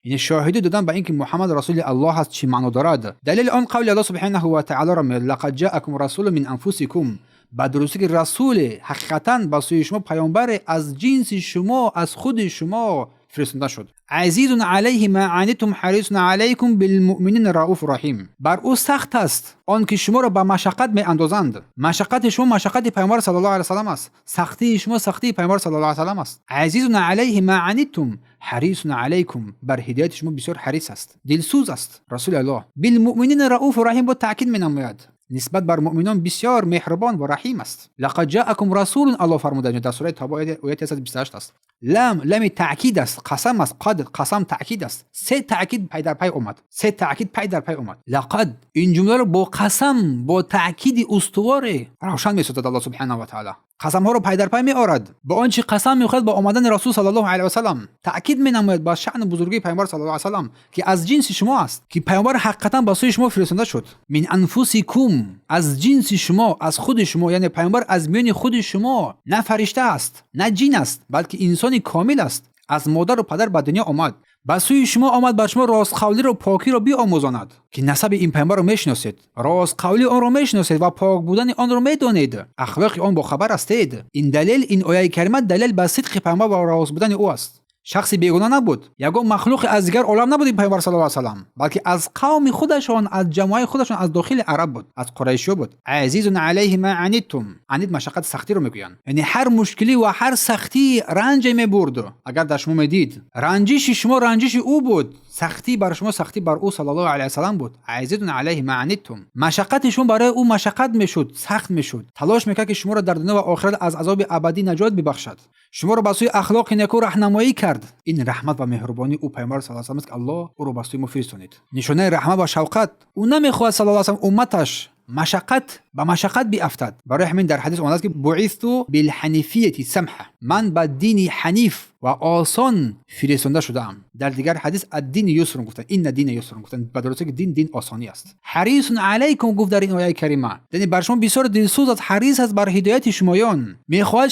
یعنی شاهدی دادن به اینکه محمد رسول الله هست چی معنا دارد. دلیل آن قول الله سبحانه و تعالی را میگه لقد جاءکم رسول من انفسکم، به درستی که رسول حقیقتا به سوی شما پیامبر از جنس شما، از خود شما فرستاده شد. عزیز علیه ما عنتم حریص علیکم بالمؤمنین رؤوف رحیم. بر او سخت است آن که شما را به مشقت می اندازند. مشقت شما مشقت پیامبر صلی الله علیه و سلم است، سختی شما سختی پیامبر صلی الله علیه و سلم است. عزیز علیه ما عنتم حریص علیکم، بر هدایت شما بسیار حریص است، دلسوز است رسول الله. بالمؤمنین رؤوف رحیم با تاکید می نماید نسبت بر مؤمنان بسیار مهربان و رحیم است. لقد جاءکم رسول، الله فرموده در سوره توبه آیه 128 است. لام تاکید است، قسم است، قسم تاکید است. سه تاکید پی در پی اومد، سه تاکید پی در پی اومد. لقد این جمله رو با قسم، با تاکید استواره روشن می‌سازد الله سبحانه و تعالی. قسم ها رو پی در پی می آورد، با آنچه قسم می‌خورد با آمدن رسول صلی الله علیه و سلم تاکید می‌نماید با شأن بزرگی پیامبر صلی الله علیه و سلم که از جنس شما است، که پیامبر حقیقتا با سوی شما فرستاده شد. من انفسکم، از جنس شما، از خود شما، یعنی پیامبر از میان خود شما، نه فرشته است نه جن است بلکه انسان کامل است. از مادر و پدر به دنیا آمد، به سوی شما آمد بر شما راستقولی و پاکی را بیاموزاند که نسب این پیامبر را میشناسید، راستقولی آن را میشناسید و پاک بودن آن را میدانید، اخلاق آن با خبر هستید. این دلیل، این آیه کریمه دلیل به صدق پیامبر و راست بودن او است. شخصی بیگناه نبود، یگان مخلوق از دیگر عالم نبود این پیامبر صلی الله علیه و سلم، بلکه از قوم خودشان، از جماعت خودشان، از داخل عرب بود، از قریشی بود. عزیز علیه ما عنتم، عنت مشقت سختی رو میگویند، یعنی هر مشکلی و هر سختی رنج میبرد. اگر در شما میدید رنجش شما رنجش او بود، سختی بر شما سختی بر او صلی الله علیه و سلم بود. عزیز علیه ما عنتم، مشقت شما برای او مشقت میشد، سخت میشد، تلاش میکرد که شما را در دنیا و آخرت از عذاب ابدی نجات ببخشد، شما را به سوی اخلاق نیکو راهنمایی کرد. این رحمت و مهربانی او پیامبر صلی الله علیه و سلم است که الله او را به سوی ما فرستانید. نشانه رحمت و شفقت. او نمیخواهد صلی الله علیه و سلم امتش مشقت به مشقت بیافتد. برای همین در حدیث آمده است که بعثت بالحنیفیه سمحه، من به دین حنیف و آسان فرستاده شدم. در دیگر حدیث الدین یسر گفتن، این دین یسر گفتن، به درستی که دین آسانی است. حریص علیکم گفت در این آیه کریمه، یعنی بر شما بسیار دلسوز است، حریص است بر هدایت شمایان. میخواهد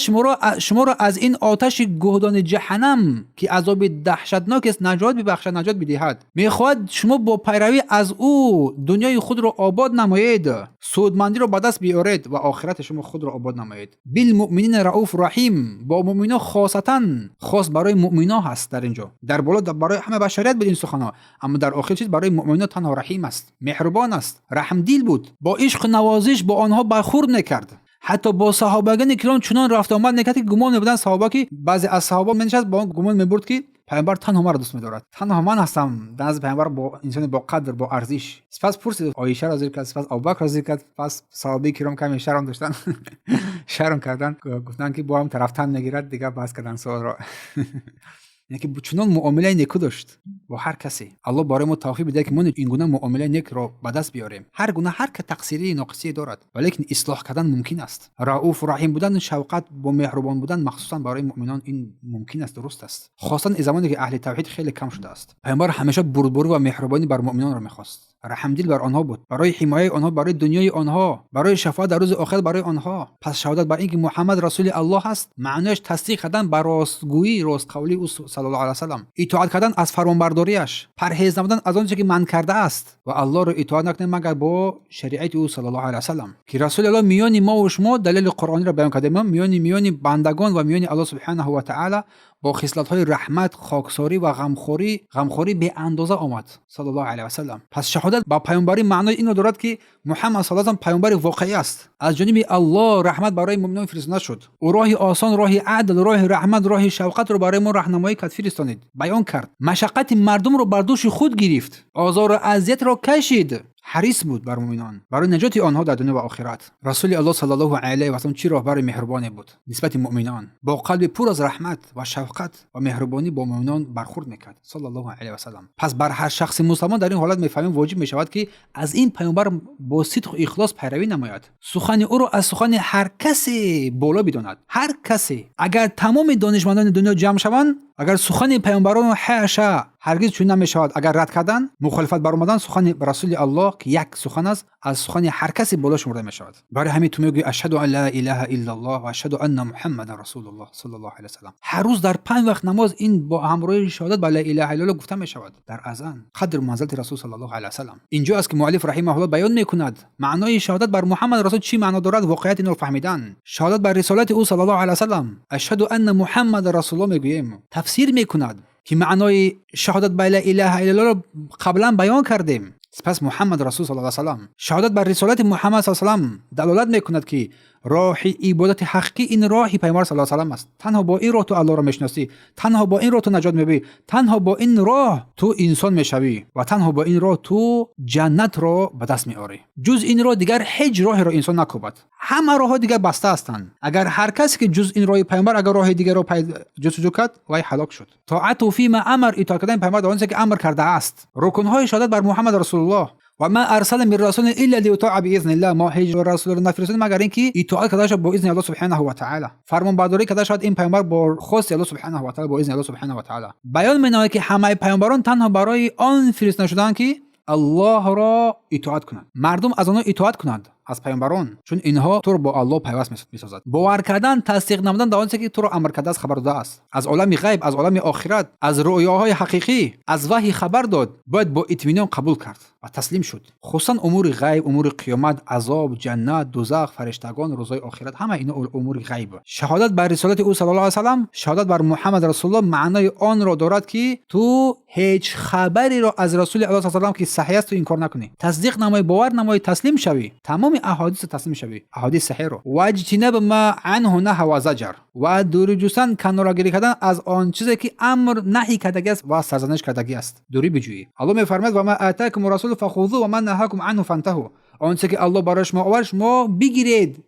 شما را از این آتش گهدان جهنم که عذاب دهشتناک است نجات ببخشد، نجات بدهد. میخواهد شما با پیروی از او دنیای خود را آباد نمایید، سودمندی را به دست بیارید و آخرت شما خود را آباد نمایید. بالمؤمنین رؤوف رحیم، با مؤمنان خاصتا خاص برای مؤمنا هست. در اینجا در بالا برای همه بشریت بود این سخنا، اما در آخر چیز برای مؤمنا تنها رحیم است، مهربان است، رحم دل بود، با عشق نوازش با آنها برخورد نکرد. حتی با صحابگان کرام چنان رفت آمد نکرد که گمان می‌بودند صحابه که بعضی از صحابه منشست با آن گمان می‌برد که پیامبر تنها ما را دوست می‌دارد، تنها من هستم نزد پیامبر با انسان با قدر با ارزش. سپس پرسید عایشه را ذکر کرد، سپس ابوبکر را ذکر کرد، پس صحابه کرام کمی شرم داشتن شرم کردن، گفتن که با هم طرفتن نگیرد، دیگه بحث کردن سوال را یعنی که چنان معامله نیک داشت با هر کسی. الله برای ما توفیق بده که ما این گونه معامله نیک را به دست بیاریم. هر گونه هر که تقصیری ناقصی دارد ولیکن اصلاح کردن ممکن است. رؤوف رحیم بودن، شفقت با مهربان بودن مخصوصا برای مؤمنان این ممکن است، درست است، خاصا زمانی که اهل توحید خیلی کم شده است. پیامبر همیشه بردباری و مهربانی بر مؤمنان را می‌خواست، رحمدل بر آنها بود، برای حمایت آنها، برای دنیای آنها، برای شفاعت در روز آخرت برای آنها. پس شهادت بر اینکه محمد رسول الله است معنیش تصدیق کردن بر راستگویی، راستقولی او صلی الله علیه و سلم، اطاعت کردن از فرمانبرداریش، پرهیز نمودن از آنچه که من کرده است و الله را اطاعت نکنید مگر با شریعت او صلی الله علیه و سلم. که رسول الله میان ما و شما دلیل قرآنی را بیان کرده، میان بندگان و میان الله سبحانه و تعالی با خصلت‌های رحمت، خاکساری و غمخوری به اندازه آمد صلی الله علیه و سلم. پس شهادت با پیامبری معنای اینو دارد که محمد صلی الله علیه و سلم پیامبر واقعی است، از جانب الله رحمت برای مؤمنان فرستاده شد. او راه آسان، راه عدل، راه رحمت، راه شفقت رو برای ما راهنمایی کرد، فرستانید، بیان کرد، مشقت مردم رو بر دوش خود گرفت، آزار و اذیت را کشید، حریص بود بر مؤمنان برای نجات آنها در دنیا و آخرت. رسول الله صلی الله علیه و سلم چی راهبر مهربانی بود نسبت مؤمنان، با قلب پر از رحمت و شفقت و مهربانی با مؤمنان برخورد میکرد صلی الله علیه و سلم. پس بر هر شخص مسلمان در این حالت میفهمیم واجب میشود که از این پیامبر با صدق و اخلاص پیروی نماید، سخن او را از سخن هر کسی بالا بداند. هر کسی اگر تمام دانشمندان دنیا جمع شوند اگر سخن پیامبران حاشا هرگز چون نمیشود اگر رد کردن مخالفت برآمدن سخن رسول الله که یک سخن است از سخن هر کسی بالا شمرده میشود. برای همین تو میگی اشهد ان لا اله الا الله و اشهد ان محمد رسول الله صلی الله علیه و سلم. هر روز در 5 وقت نماز این با همراهی شهادت با لا اله الا الله گفته میشود در اذان قدر منزلت رسول صلی الله علیه و سلم. اینجا است که مؤلف رحمه الله بیان میکند معنای شهادت بر محمد رسول چی معنا دارد، واقعیت اینو فهمیدن. شهادت بر رسالت او صلی الله علیه و سلم اشهد ان محمد رسول الله میگوییم. تفسیر میکند که معنای شهادت بر لا اله الا الله قبلا بیان کردیم. سپس محمد رسول صلی الله علیه و سلم شهادت بر رسالت محمد صلی الله علیه و سلم دلالت میکند که راه عبادت حقیقی این راه پیامبر صلی الله علیه و سلم است. تنها با این راه تو الله را میشناسی، تنها با این راه تو نجات میبری، تنها با این راه تو انسان میشوی و تنها با این راه تو جنت را به دست میاری. جز این راه دیگر هیچ راه را انسان نکوبد. همه راه ها دیگر بسته هستند. اگر هر کسی که جز این راه پیامبر اگر راه دیگر را جستجو کرد وای هلاک شد. طاعت و فیما امر اطاعت کردن پیامبر در آنچه که امر کرده است. رکن های شهادت بر محمد رسول الله و ما ارسل من رسول الا لیطاع باذن الله. ما هیچ رسول را نفرستیم مگر اینکه اطاعت کرده شود با اذن الله سبحانه و تعالی. فرمان برداری کرده شود این پیامبر با خواست الله سبحانه و تعالی با اذن الله سبحانه و تعالی. بیان می‌نماید که همه پیامبران تنها برای آن فرستاده شدند که الله را اطاعت کنند. مردم از آنها اطاعت کنند از پیامبران، چون اینها تو رو با الله پیوست می‌سازد. باور کردن، تصدیق نمودن در آنچه که تو رو امر کرده است خبر داده است. از عالم غیب، از عالم آخرت، از رؤیاهای حقیقی، از وحی خبر داد. باید با اطمینان قبول کرد و تسلیم شد. خصوصا امور غیب، امور قیامت، عذاب، جنت، دوزخ، فرشتگان، روزهای آخرت، همه اینا امور غیب. شهادت بر رسالت او صلی الله علیه و سلم، شهادت بر محمد رسول الله معنای آن را دارد که تو هیچ خبری را از رسول الله صلی الله علیه و سلم که صحیح است تو انکار نکنی. تصدیق نمای، باور نمای، تسلیم شوی. تمام احادیث تسلیم شوی، احادیث صحیح رو. و اجتناب ما عنه نهی و زجر، و دوری جستن، کناره‌گیری کردن از آن چیزی که امر نهی کرده است و سرزنش کرده است، دوری بجویی. الله میفرماید و ما آتاکم الرسول فخذوه و ما نهاکم عنه فانتهوا. آنچه که الله برای شما آورد شما بگیرید.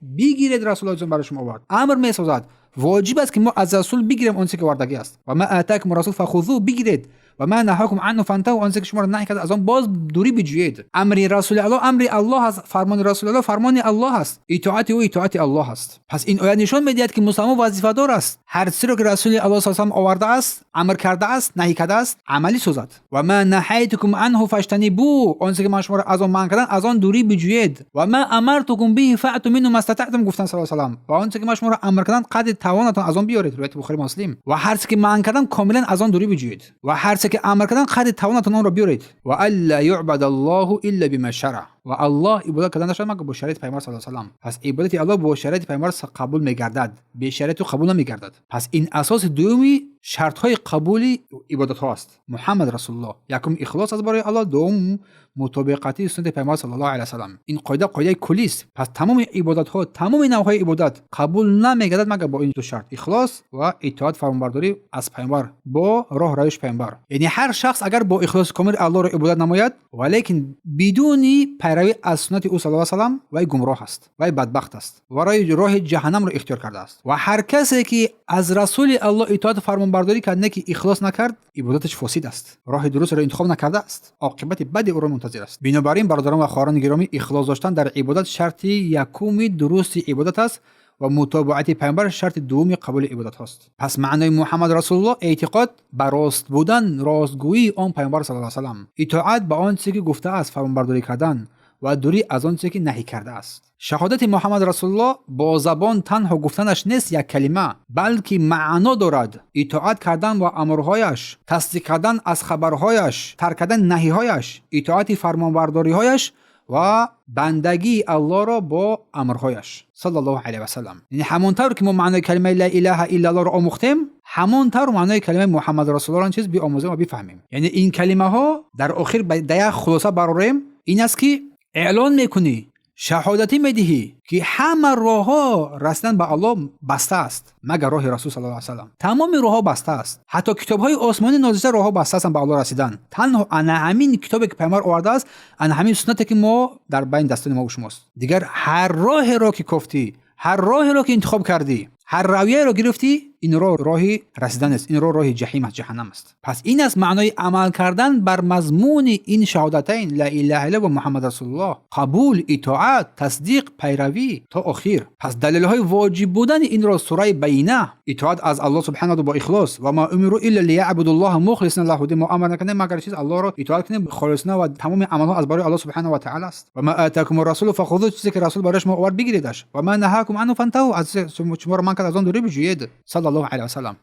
رسول الله برای شما آورد، امر میسازد. واجب است که ما از رسول بگیریم آنچه که وردگی است. و ما آتاکم الرسول فخذوه، بگیرید. و ما نهاکم عنه فانتهوا، آنچه که شما را نهی کرده از آن باز دوری بجویید. امر رسول الله امر الله است، فرمان رسول الله فرمان الله است، اطاعت او اطاعت الله است. پس این آیه نشون می‌دهد که مسلمان وظیفه دار است هر چیزی که رسول الله صلی الله علیه و آورده است، امر کرده است، نهی کرده است، عملی سازد. و ما نهیتکم عنه فاجتنبوه، آنچه که من شما را از آن منع کردم از آن دوری بجویید. و ما امرتکم به فأتوا منه ما استطعتم، گفتن صلی الله علیه و سلم، و آنچه که من شما را امر کردم قدر توانتان از آن بیارید. روایت بخاری مسلم. و هر چیزی که منع کردم کاملا از آن دوری بجویید. و هر چیزی که امر کردم قدر توانتان آن را بیارید. و الا یعبد الله الا بما شرع، و الله عبادت کردن نشد مگر با شریعت پیامبر صلی الله علیه و سلم. پس عبادت الله با شریعت پیامبر قبول میگردد، به شریعت قبول نمیگردد. پس این اساس دومی شرط های قبول عبادت ها است. محمد رسول الله، یکم اخلاص از برای الله، دوم مطابقت سنت پیامبر صلی الله علیه و سلم. این قاعده کلی است. پس تمام عبادت ها، تمام نوع عبادت قبول نمیگردد مگر با این دو شرط، اخلاص و اطاعت فرمانبرداری از پیامبر با راه روش پیامبر. یعنی هر شخص اگر با اخلاص کامل الله را عبادت نماید ولیکن بدون پیروی از سنت او صلی الله علیه و سلم، وای گمراه است، وای بدبخت است و راه جهنم را اختیار کرده است. و هر کسی که از رسول الله اطاعت فرمانبرداری کرد نه که اخلاص نکرد، عبادتش فاسد است، راه درست را انتخاب نکرده است، عاقبت بد او را منتظر است. بنابراین برادران و خواهران گرامی، اخلاص داشتن در عبادت شرط یکم درست عبادت است و متابعت پیامبر شرط دوم قبول عبادت هست. پس معنای محمد رسول الله اعتقاد بر راست بودن، راستگویی آن پیامبر صلی الله علیه و سلم، اطاعت به آن چیزی که گفته است فرمانبرداری کردن و دوری از آن چیزی که نهی کرده است. شهادت محمد رسول الله با زبان تنها گفتنش نیست یک کلمه، بلکه معنا دارد. اطاعت کردن و امرهایش، تصدیق کردن از خبرهایش، ترک کردن نهیهایش، اطاعت فرمانبرداریهایش و بندگی الله را با امرهایش صلی الله علیه و سلم. یعنی همونطور که ما معنای کلمه لا اله الا الله را آموختیم، همونطور معنای کلمه محمد رسول الله را چیز بیاموزیم و بفهمیم. یعنی این کلمه ها در آخر به یک خلاصه برآوریم، این است که اعلان میکنی، شهادتی میدهی که همه راه ها رسیدن به الله بسته است مگر راه رسول صلی الله علیه و سلم. تمام راه ها بسته است، حتی کتاب های آسمانی نازل راه ها بسته است به الله رسیدن. تنها انا همین کتابی که پیامبر آورده است، انا همین سنتی که ما در بین دستان ما و شماست. دیگر هر راه را که گفتی، هر راه را که انتخاب کردی، هر رویه را گرفتی، این راهی رسیدن است، این راه جهنم است، جهنم است. پس این است معنای عمل کردن بر مضمون این شهادتین لا اله الا الله و محمد رسول الله، قبول، اطاعت، تصدیق، پیروی تا آخر. پس دلیل های واجب بودن این را سوره بینه، اطاعت از الله سبحانه و با اخلاص، و ما امروا الا لیعبدوا الله مخلصین له الدین، ما امر نکنه مگر چیز الله را اطاعت کنیم خالصانه و تمام عمل ها از برای الله سبحانه و تعالی است. و ما اتاکم الرسول فخذوه، چیزی که رسول برای شما آورد بگیریدش، و ما نهاکم عنه فانتهوا، از شما را من کرد از آن دوری بجویید. صلی الله علیه و سلم.